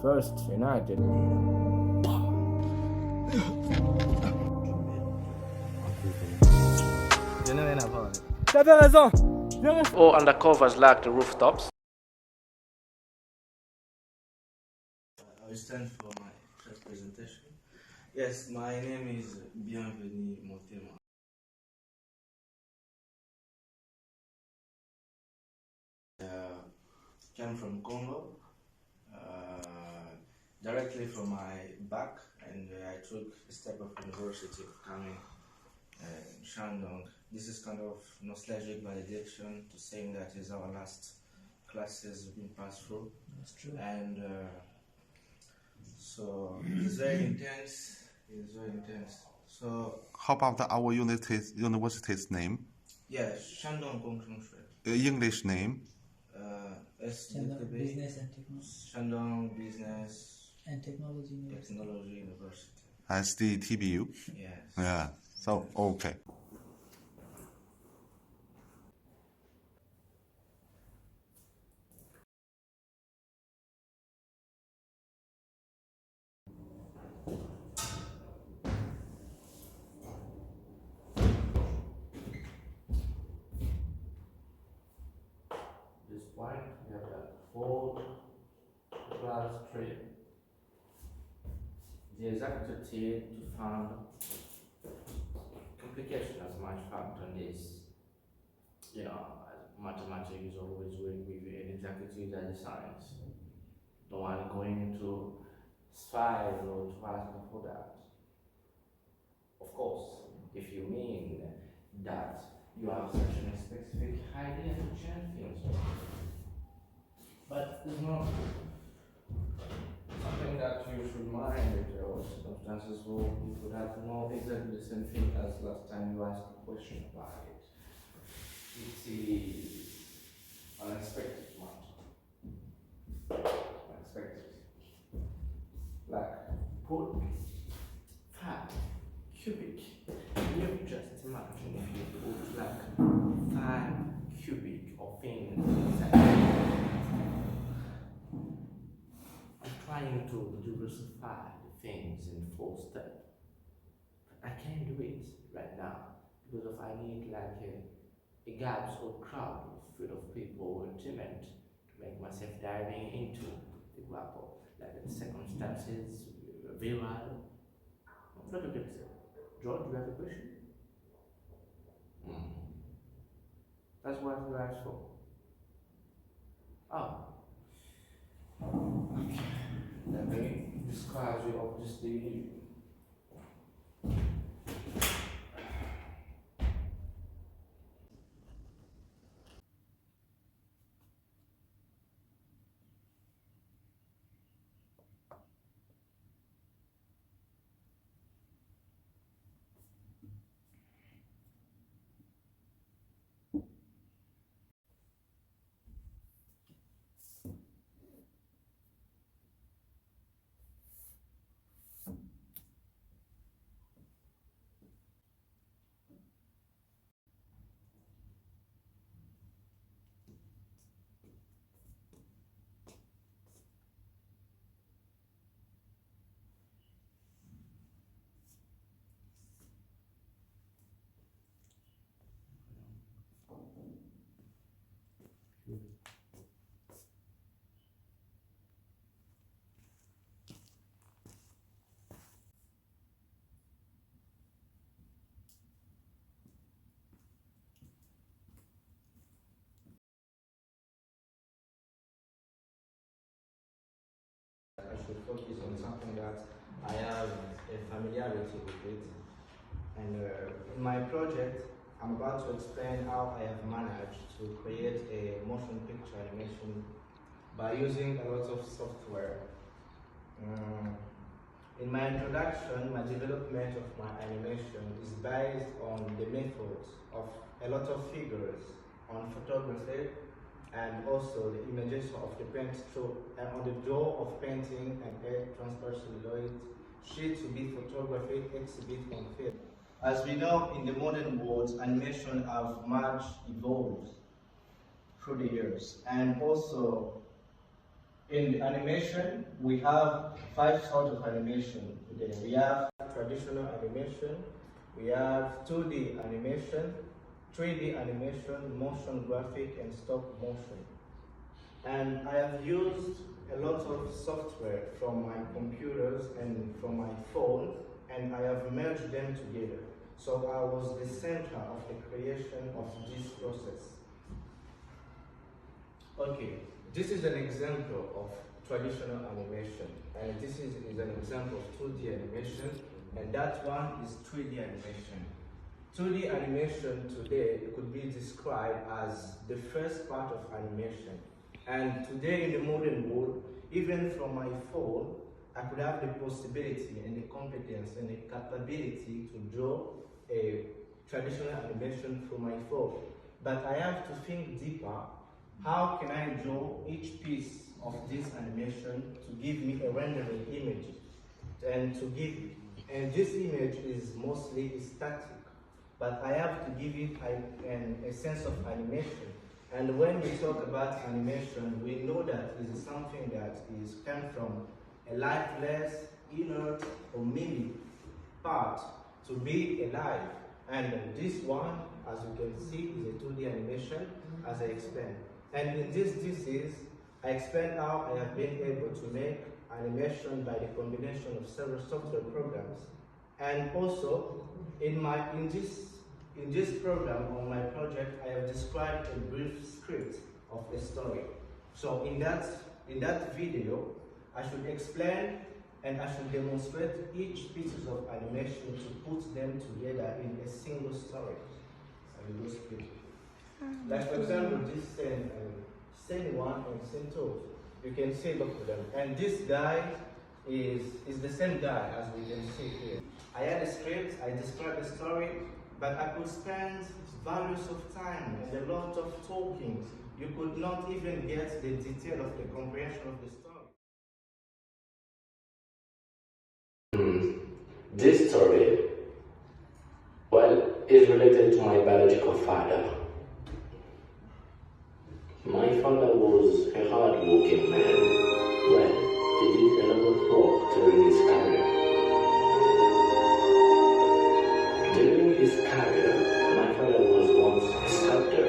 first united. T'avais raison. All undercovers like the rooftops. I will stand for my first presentation. Yes, my name is Bienvenue Motema. Came from Congo, directly from my back, and I took a step of university coming in Shandong. This is kind of nostalgic validation to saying that is our last classes we've been passed through. That's true. And so it's very intense. It's very intense. So How about our university's name? yes, Shandong Gongchungshui. English name? Shandong Business and Technology. Shandong Business And Technology University. Technology University. SDTBU? Yes. Yeah. So, okay. This point, we have the 4 plus 3. The executive to find complication as much fact on this. You know, mathematics is always work with an executive as a science. Don't want going into slide or to ask for that. Of course, if you mean that you have such a specific idea to change things, but it's not something that you should mind if there were circumstances where you would have know exactly the same thing as last time you asked a question about it. It is unexpected matter. Unexpected. Like put 5 cubic. You just imagine if you put like 5 cubic of things inside. I'm trying to diversify the things in 4 steps. I can't do it right now because of I need like a gaps or crowd full of people or timid to make myself diving into the grapple. Like the circumstances, very well. What do you say? George, do you have a question? That's what you asked for. Oh. Okay. Let me describe you of this day. I should focus on something that I have a familiarity with it. And in my project, I'm about to explain how I have managed to create a motion picture animation by using a lot of software. In my introduction, my development of my animation is based on the methods of a lot of figures on photography and also the images of the paint stroke and on the draw of painting and air transfer celluloid sheet to be photography exhibit on film. As we know, in the modern world, animation have much evolved through the years, and also In animation, we have 5 sorts of animation today. We have traditional animation, we have 2D animation, 3D animation, motion graphic, and stop motion. And I have used a lot of software from my computers and from my phone, and I have merged them together. So I was the center of the creation of this process. Okay, this is an example of traditional animation, and this is an example of 2D animation, and that one is 3D animation. 2D animation today could be described as the first part of animation. And today in the modern world, even from my phone, I could have the possibility and the competence and the capability to draw a traditional animation from my phone. But I have to think deeper. How can I draw each piece of this animation to give me a rendering image? And this image is mostly static, but I have to give it a sense of animation. And when we talk about animation, we know that it is something that is come from a lifeless, inert, or mimic part to be alive. And this one, as you can see, is a 2D animation, as I explained. And in this thesis, I explained how I have been able to make animation by the combination of several software programs. And also, in this program on my project, I have described a brief script of a story. So in that video, I should explain and I should demonstrate each pieces of animation to put them together in a single story. I will go speak. Like for example, this scene 1 and scene 2. You can see both of them. And this guy is the same guy as we can see here. I had a script, I described the story, but I could spend values of time and a lot of talking. You could not even get the detail of the comprehension of the story. This story, well, is related to my biological father. My father was a hard-working man. Well, he did a lot of work during his career. During his career, my father was once a sculptor.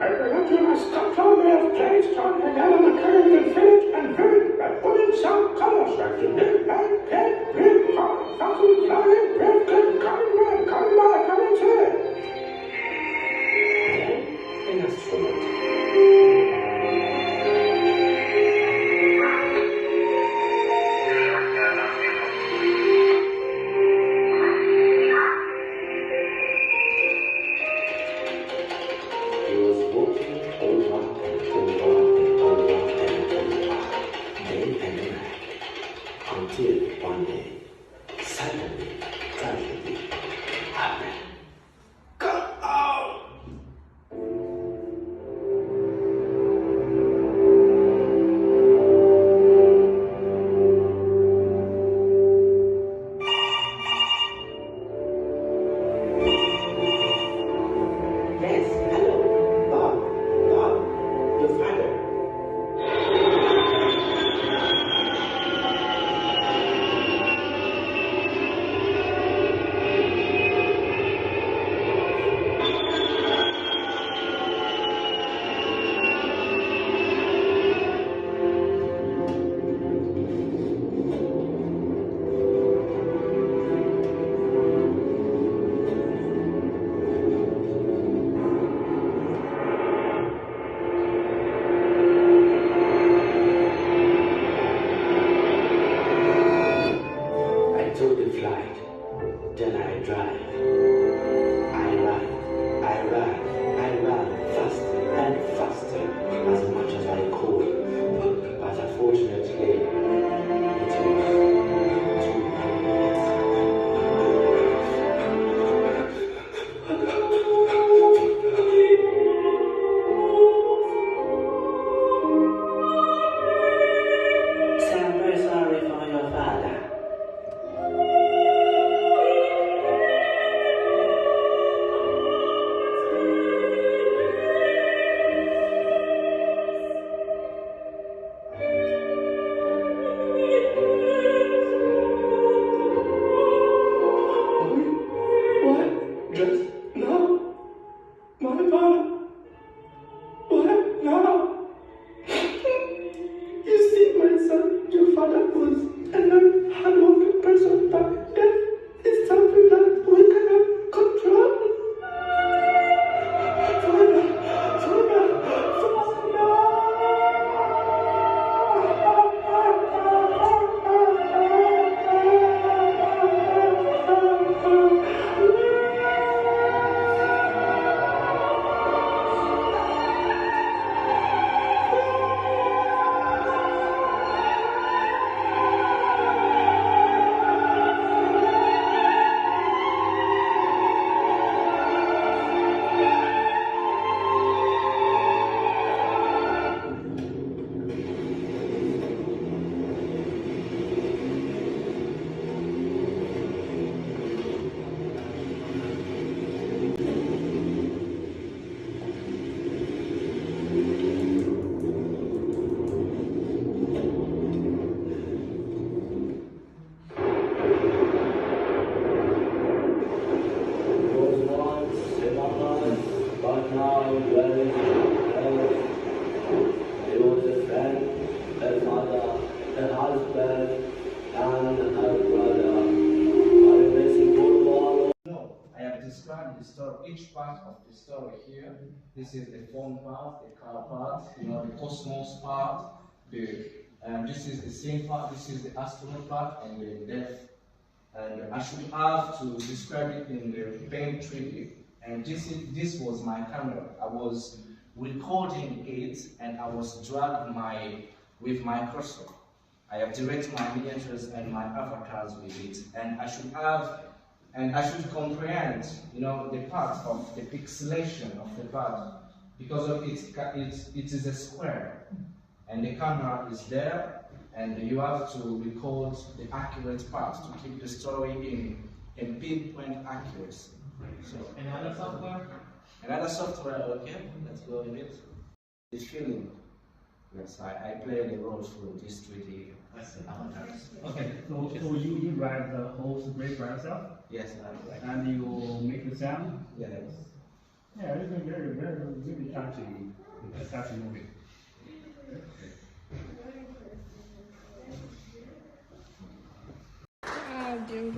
I presented my sculpture may have placed on an element and filled and filled by putting some colors like the red, black, pink, green, hot, fuzzy, flying, brave, good, coming man, coming by, coming to. Then, an instrument. Until one day, suddenly, tragedy happened. Come out! Yes, hello, Bob, your father. for each part of the story here. This is the form part, the car part, the cosmos part, this is the scene part, this is the astronaut part, and the death. And I should have to describe it in the paint 3D. And this was my camera. I was recording it, and I was dragging with my cursor. I have directed my miniatures and my avatars with it, and I should comprehend, the part of the pixelation of the part, because of it is a square, and the camera is there, and you have to record the accurate part to keep the story in pinpoint accuracy. So Another software? another software, okay, let's go with it. The feeling. Yes, I play the role through this 3D avatars. Okay, so you write the whole script by yourself? Yes, that's right. And you make the sound? Yes. Yeah, it's a very, very, really touching movie. Ah, Deus.